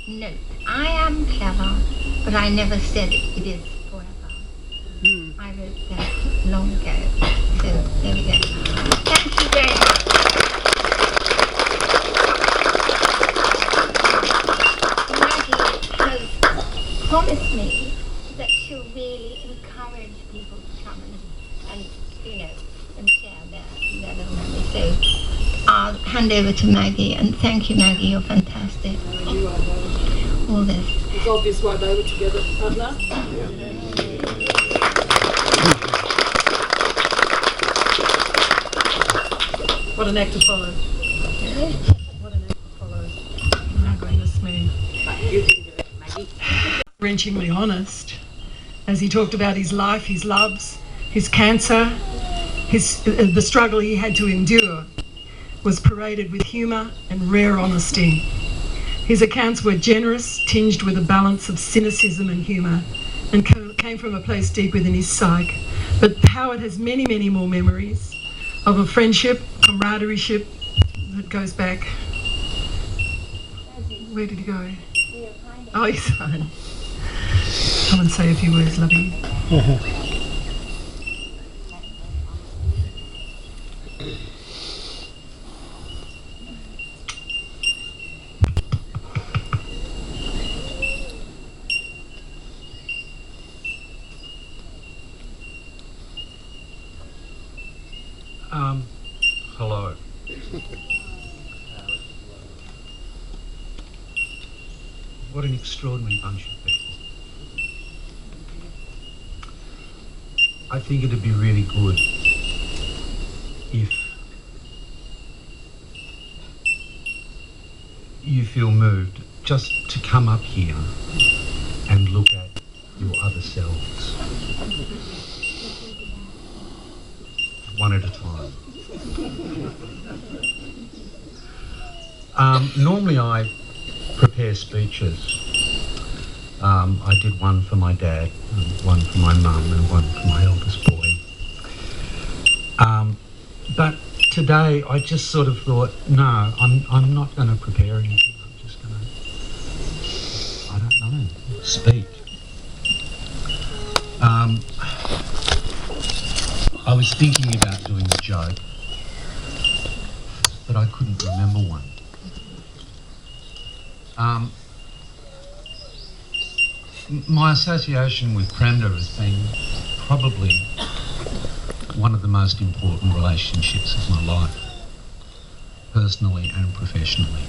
note. I am clever, but I never said it is forever. I wrote that long ago. So there we go. Thank you very much. Maggie has promised me that she'll really encourage people to come and and share their little memories. So I'll hand over to Maggie, and thank you, Maggie. You're fantastic. You are, darling. All this. It's obvious why they were together, partner. What an act to follow. What an act to follow. My goodness me. You can do it, Maggie. Wrenchingly honest, as he talked about his life, his loves, his cancer, the struggle he had to endure, was paraded with humour and rare honesty. His accounts were generous, tinged with a balance of cynicism and humour, and came from a place deep within his psyche. But Howard has many, many more memories of a friendship, camaraderie that goes back. Where did he go? Oh, he's fine. Come and say a few words, lovey. Hello. What an extraordinary bunch of people. I think it'd be really good if you feel moved just to come up here and look at your other selves. One at a time. Normally I prepare speeches. I did one for my dad, and one for my mum, and one for my eldest boy. But today I just sort of thought, no, I'm not going to prepare anything. I'm just going to, I don't know, speak. I was thinking about doing a joke, but I couldn't remember one. My association with Premda has been probably one of the most important relationships of my life, personally and professionally.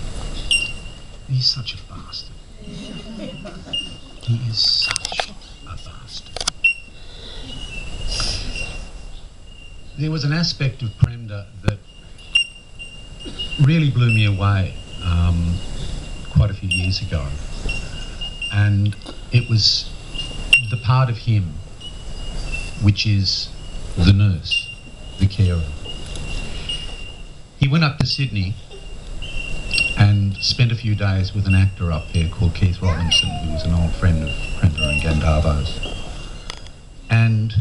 He's such a bastard. He is such a bastard. There was an aspect of Premda that really blew me away quite a few years ago, and it was the part of him which is the nurse, the carer. He went up to Sydney and spent a few days with an actor up there called Keith Robinson, who was an old friend of Premda and Gandharvo's, and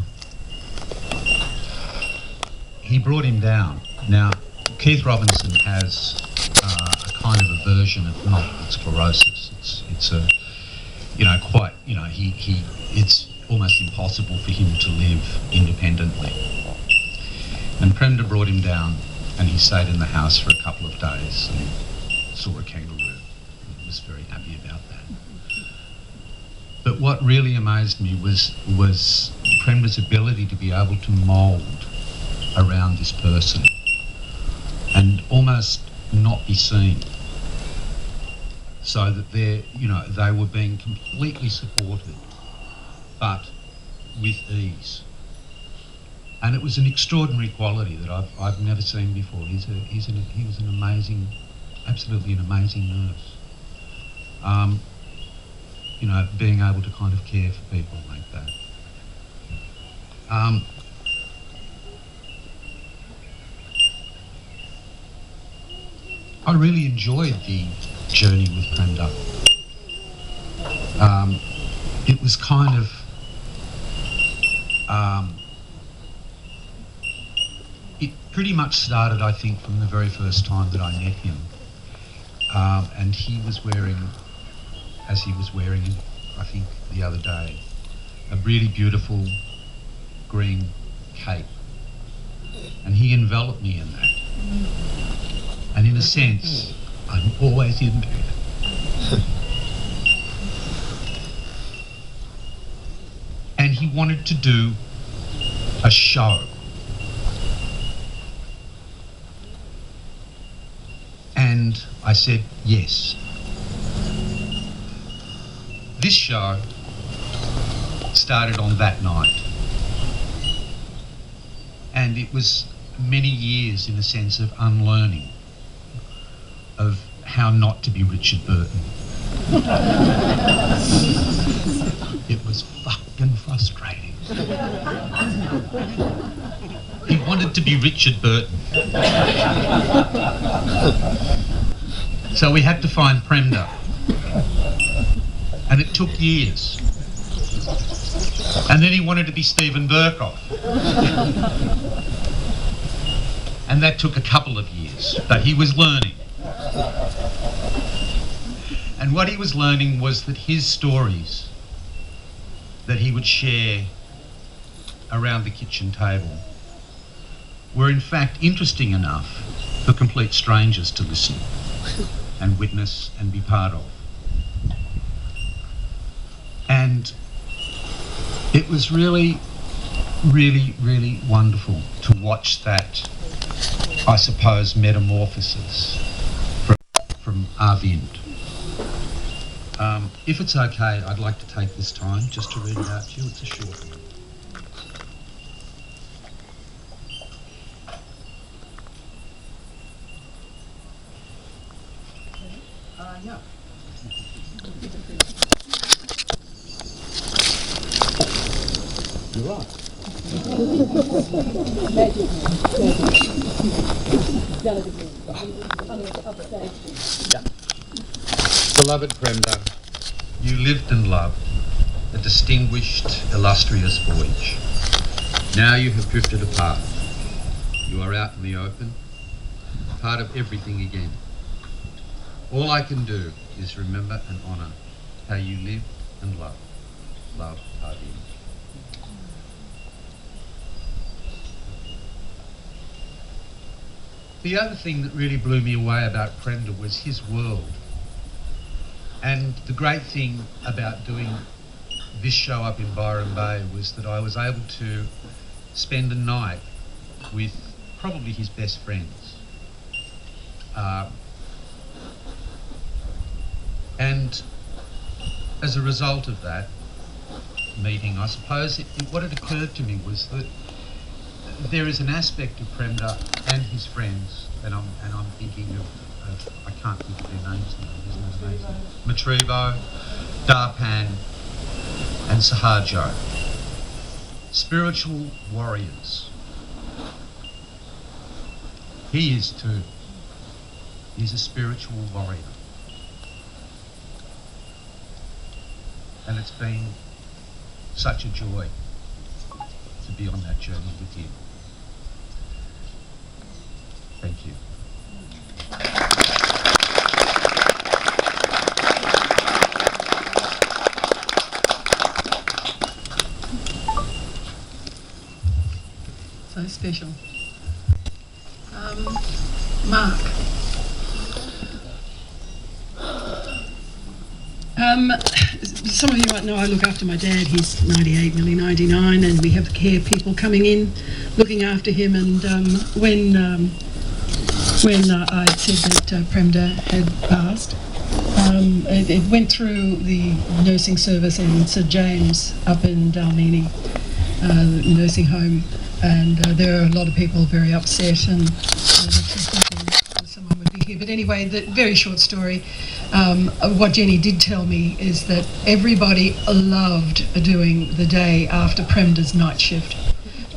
he brought him down. Now, Keith Robinson has a kind of a version of multiple sclerosis. It's a, quite, it's almost impossible for him to live independently. And Premda brought him down, and he stayed in the house for a couple of days and saw a kangaroo. He was very happy about that. But what really amazed me was Premda's ability to be able to mould around this person and almost not be seen, so that they were being completely supported, but with ease. And it was an extraordinary quality that I've never seen before. He was an amazing, absolutely an amazing nurse. Being able to kind of care for people like that. I really enjoyed the journey with Premda. It was kind of it pretty much started, I think, from the very first time that I met him, and he was wearing as he was wearing, I think, the other day, a really beautiful green cape. And he enveloped me in that. And in a sense, I'm always in there. And he wanted to do a show. And I said, yes. This show started on that night. And it was many years, in a sense, of unlearning of how not to be Richard Burton. It was fucking frustrating. He wanted to be Richard Burton. So we had to find Premda. And it took years. And then he wanted to be Stephen Burkoff. And that took a couple of years, but he was learning. And what he was learning was that his stories that he would share around the kitchen table were in fact interesting enough for complete strangers to listen and witness and be part of. And it was really, really, really wonderful to watch that, I suppose, metamorphosis from Arvind. If it's okay, I'd like to take this time just to read it out to you. It's a short one. Yeah. You're right. Beloved Premda, you lived and loved a distinguished, illustrious voyage. Now you have drifted apart. You are out in the open, part of everything again. All I can do is remember and honour how you lived and loved. Love, Arvind. The other thing that really blew me away about Premda was his world. And the great thing about doing this show up in Byron Bay was that I was able to spend a night with probably his best friends. And as a result of that meeting, I suppose what had occurred to me was that there is an aspect of Premda and his friends, and I'm thinking of I can't think of their names now. Matrivo, Darpan, and Sahajo. Spiritual warriors. He is too. He's a spiritual warrior. And it's been such a joy to be on that journey with you. Thank you. So special. Mark. Some of you might know I look after my dad. He's 98, nearly 99, and we have care people coming in, looking after him. And when I said that Premda had passed, it went through the nursing service in St James up in Dalmeny, nursing home, and there are a lot of people very upset, and someone would be here. But anyway, the very short story. What Jenny did tell me is that everybody loved doing the day after Premda's night shift.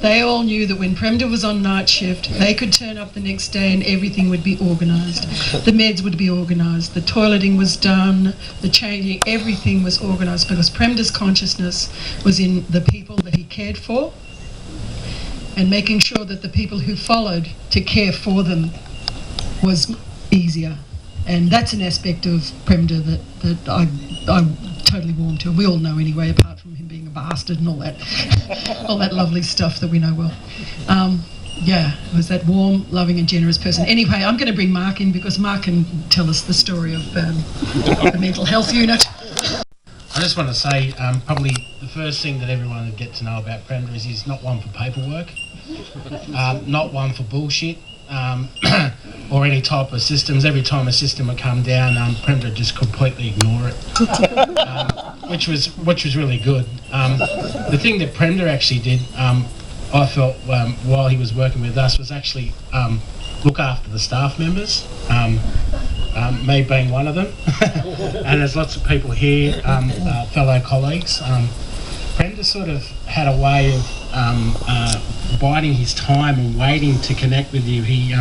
They all knew that when Premda was on night shift, they could turn up the next day and everything would be organised. The meds would be organised, the toileting was done, the changing, everything was organised, because Premda's consciousness was in the people that he cared for and making sure that the people who followed to care for them was easier. And that's an aspect of Premda that I I'm totally warm to him. We all know anyway, apart from him being a bastard and all that, all that lovely stuff that we know well. Yeah, he was that warm, loving and generous person. Anyway, I'm going to bring Mark in because Mark can tell us the story of the mental health unit. I just want to say, probably the first thing that everyone would get to know about Premda is he's not one for paperwork, not one for bullshit, or any type of systems. Every time a system would come down, Premda would just completely ignore it, which was really good. The thing that Premda actually did, I felt, while he was working with us, was actually look after the staff members. Me being one of them, and there's lots of people here, fellow colleagues. Premda sort of had a way of biding his time and waiting to connect with you. He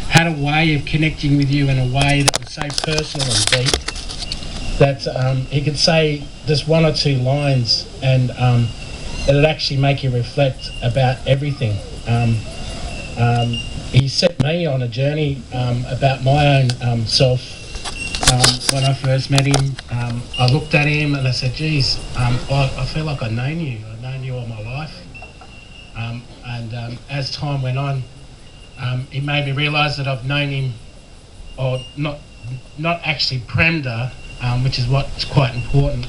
had a way of connecting with you in a way that was so personal and deep that he could say just one or two lines and it'd actually make you reflect about everything. He set me on a journey about my own self. When I first met him, I looked at him and I said, geez, I feel like I've known you. I've known you all my life. And as time went on, it made me realise that I've known him, or not actually Premda, which is what's quite important.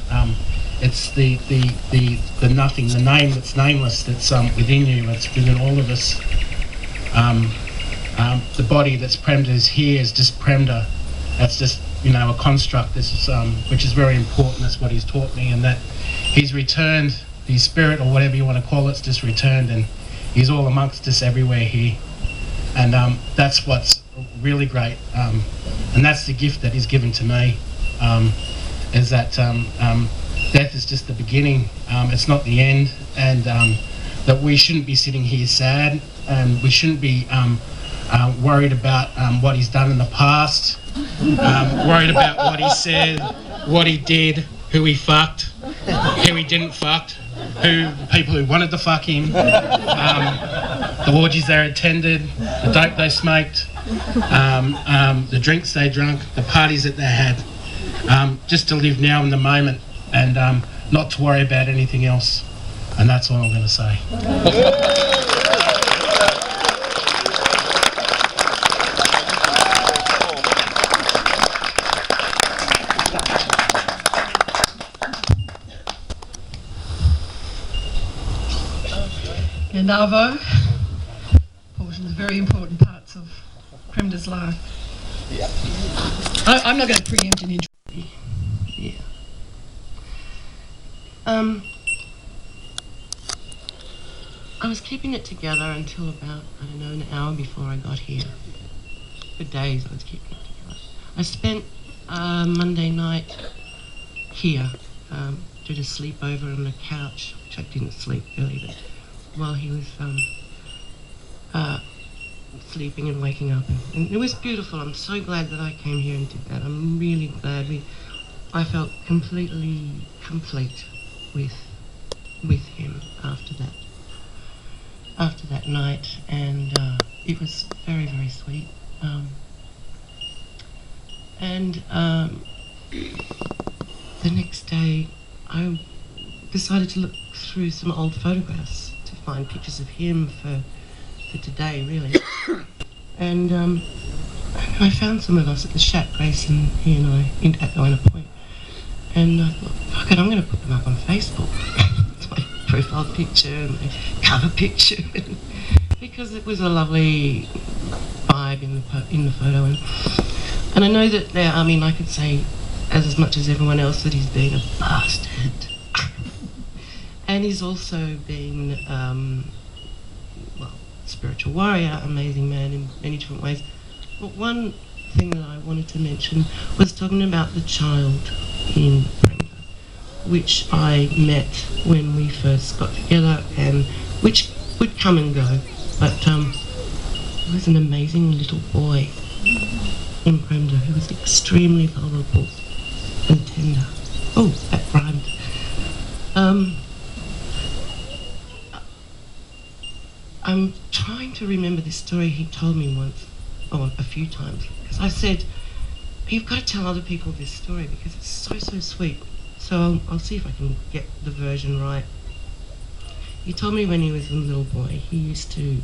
It's the nothing, the name that's nameless, that's within you, it's within all of us. The body that's Premda is here is just Premda. That's just, a construct. This is, which is very important. That's what he's taught me, and that he's returned, his spirit or whatever you want to call it's just returned, and he's all amongst us everywhere here. And that's what's really great, and that's the gift that he's given to me, is that death is just the beginning. It's not the end, and that we shouldn't be sitting here sad, and we shouldn't be worried about what he's done in the past, worried about what he said, what he did, who he fucked, who he didn't fuck, people who wanted to fuck him, the orgies they attended, the dope they smoked, the drinks they drank, the parties that they had, just to live now in the moment and not to worry about anything else. And that's all I'm going to say. And Arvo, portions, very important parts of Premda's life. Yeah. I'm not going to preempt an intro. Yeah. I was keeping it together until about, an hour before I got here. For days I was keeping it together. I spent Monday night here, did a sleepover on the couch, which I didn't sleep really, but while he was sleeping and waking up. And it was beautiful. I'm so glad that I came here and did that. I'm really glad. I felt completely complete with him after that night, and it was very, very sweet. The next day I decided to look through some old photographs to find pictures of him for today, really. And I found some of us at the shack, Grace and he and I, at Elena Point. And I thought, fuck it, I'm going to put them up on Facebook. It's my profile picture and my cover picture. Because it was a lovely vibe in the photo. And I know that there, I could say as much as everyone else that he's been a bastard. And he's also been, spiritual warrior, amazing man in many different ways. But one thing that I wanted to mention was talking about the child in Premda, which I met when we first got together, and which would come and go. But he was an amazing little boy in Premda who was extremely vulnerable and tender. Oh, that rhymed. I'm trying to remember this story he told me once, or a few times, because I said, you've got to tell other people this story because it's so, so sweet. so I'll see if I can get the version right. He told me when he was a little boy, he used to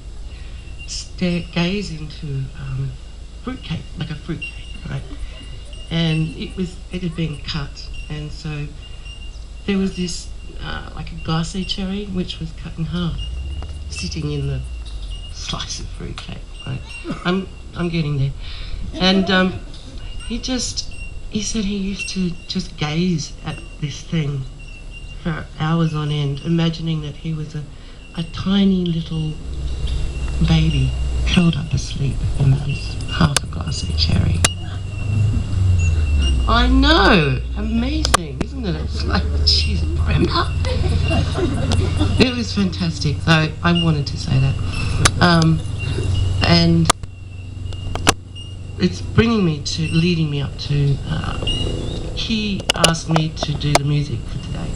gaze into fruitcake, like a fruitcake, right? And it had been cut, and so there was this like a glacé cherry which was cut in half, sitting in the slice of fruitcake. Right? I'm getting there, and he said he used to just gaze at this thing for hours on end, imagining that he was a tiny little baby curled up asleep in this half a glacé cherry. I know, amazing, isn't it? It's like, jeez, Premda. It was fantastic. So I wanted to say that, and it's leading me up to. He asked me to do the music for today,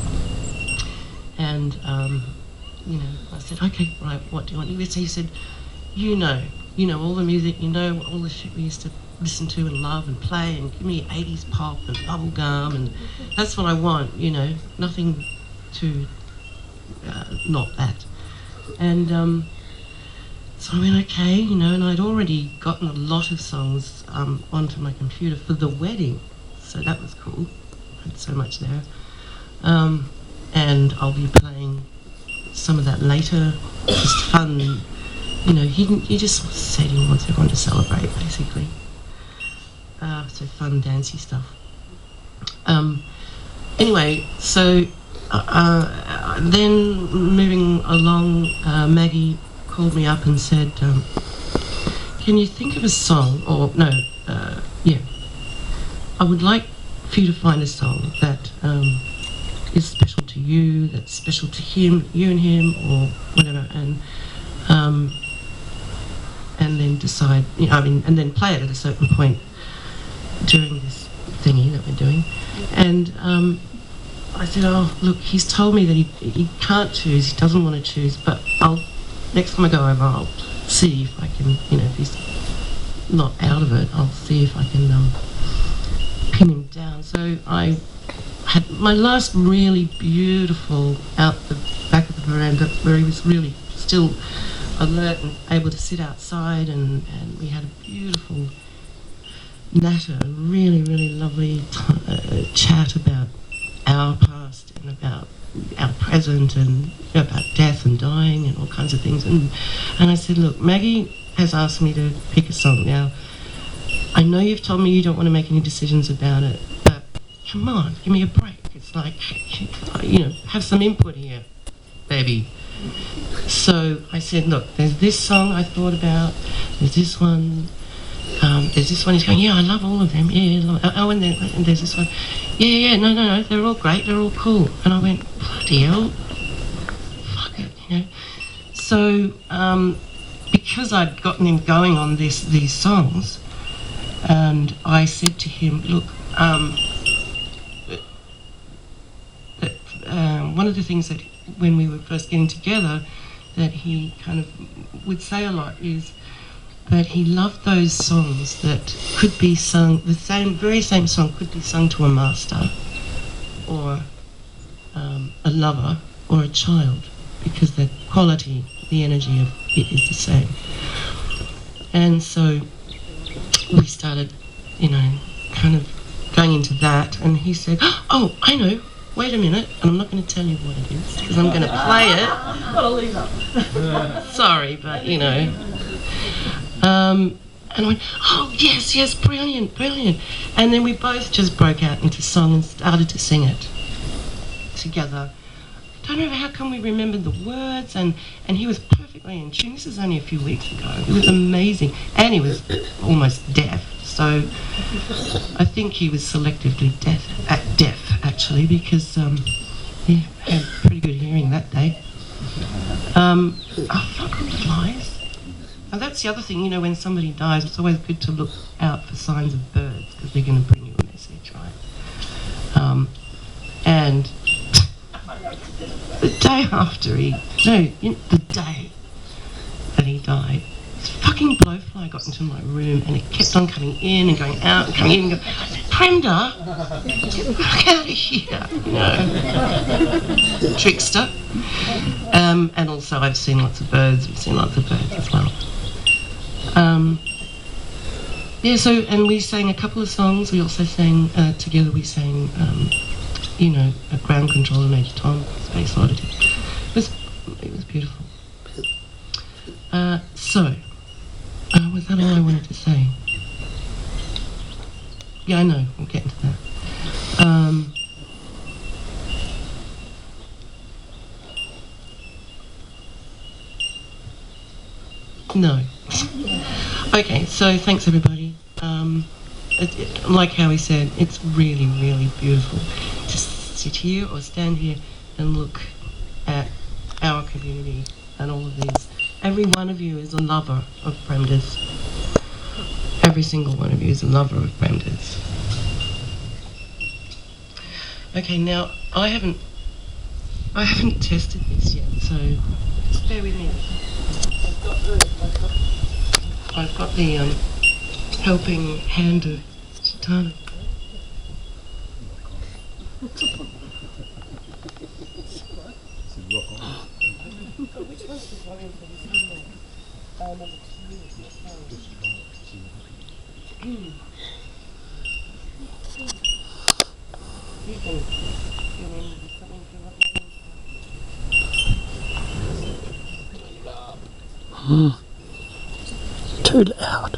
and I said, okay, right. What do you want? He said, you know all the music, all the shit we used to listen to and love and play, and give me 80s pop and bubblegum, and that's what I want, nothing to not that. And so I went, okay, and I'd already gotten a lot of songs onto my computer for the wedding, so that was cool. I had so much there. And I'll be playing some of that later, just fun. He just said he wants everyone to celebrate, basically. So fun, dancey stuff. Anyway, so then moving along, Maggie called me up and said, can you think of a song, I would like for you to find a song that is special to you, that's special to him, you and him, or whatever, and then decide, and then play it at a certain point during this thingy that we're doing. And I said, oh, look, he's told me that he can't choose, he doesn't want to choose, but next time I go over, I'll see if I can, if he's not out of it, I'll see if I can pin him down. So I had my last really beautiful out the back of the veranda, where he was really still alert and able to sit outside, and we had a beautiful natter, a really, really lovely chat about our past and about our present, and about death and dying and all kinds of things. And I said, look, Maggie has asked me to pick a song. Now, I know you've told me you don't want to make any decisions about it, but come on, give me a break. It's like, have some input here, baby. So I said, look, there's this song I thought about, there's this one, he's going, yeah, I love all of them, and there's this one, no, they're all great, they're all cool. And I went, bloody hell, fuck it, So, because I'd gotten him going on these songs, and I said to him, look, one of the things that when we were first getting together that he kind of would say a lot is that he loved those songs that could be sung, the very same song could be sung to a master or a lover or a child, because the quality, the energy of it is the same. And so we started, kind of going into that, and he said, oh, I know, wait a minute, and I'm not going to tell you what it is, because I'm going to play it. Sorry, but, and I went, oh, yes, brilliant. And then we both just broke out into song and started to sing it together. Don't know how come we remembered the words, and he was perfectly in tune. This is only a few weeks ago. It was amazing. And he was almost deaf, so I think he was selectively deaf actually, because he had pretty good hearing that day. Oh, fuck, flies. And that's the other thing, when somebody dies, it's always good to look out for signs of birds, because they're going to bring you a message, right? And the day after the day that he died, this fucking blowfly got into my room, and it kept on coming in and going out and coming in and going, Premda, fuck out of here, you know. Trickster. And also I've seen lots of birds. We've seen lots of birds as well. Yeah, so, and we sang a couple of songs. We also sang, together we sang, you know, a Ground Controller, Major Tom, Space Oddity. It was beautiful. Was that all I wanted to say? Yeah, I know, we'll get into that. No. Okay, so thanks everybody. Like Howie said, it's really, really beautiful to sit here or stand here and look at our community and all of these. Every one of you is a lover of Premda's. Every single one of you is a lover of Premda's. Okay, now I haven't tested this yet, so just bear with me. I've got the helping hand of Chitana. Which one's the volume for this number 2? You can something Too loud.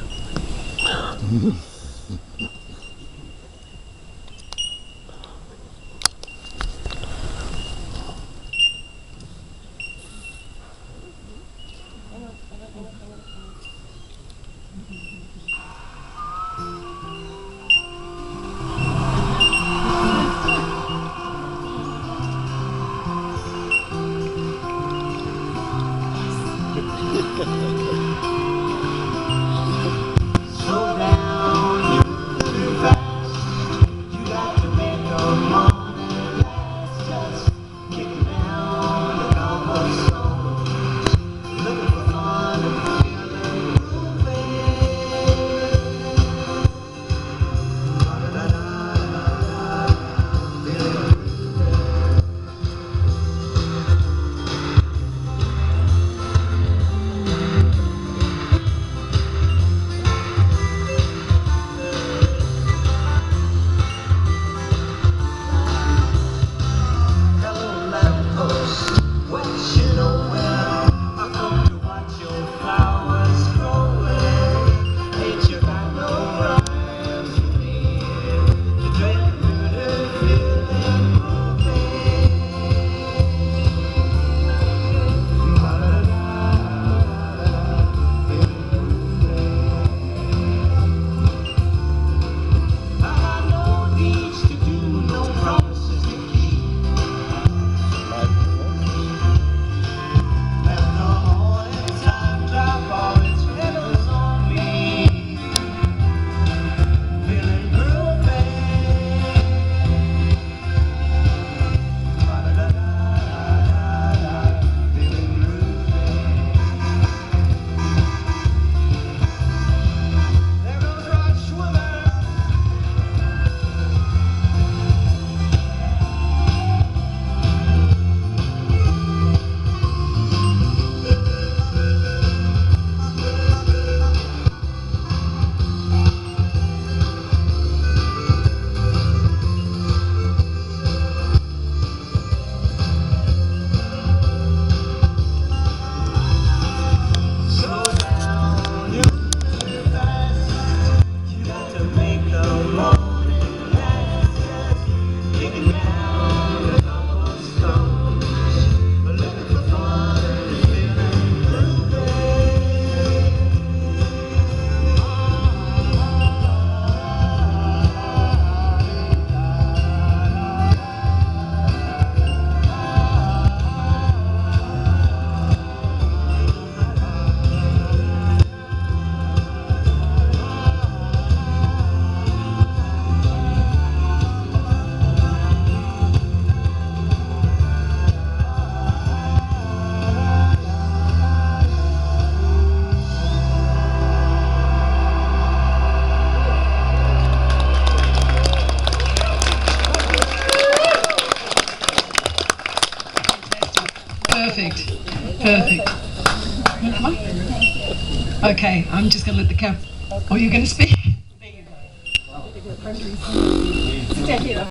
Perfect. Perfect. Okay, I'm just going to let the cap... Oh, you're going to speak? There you go.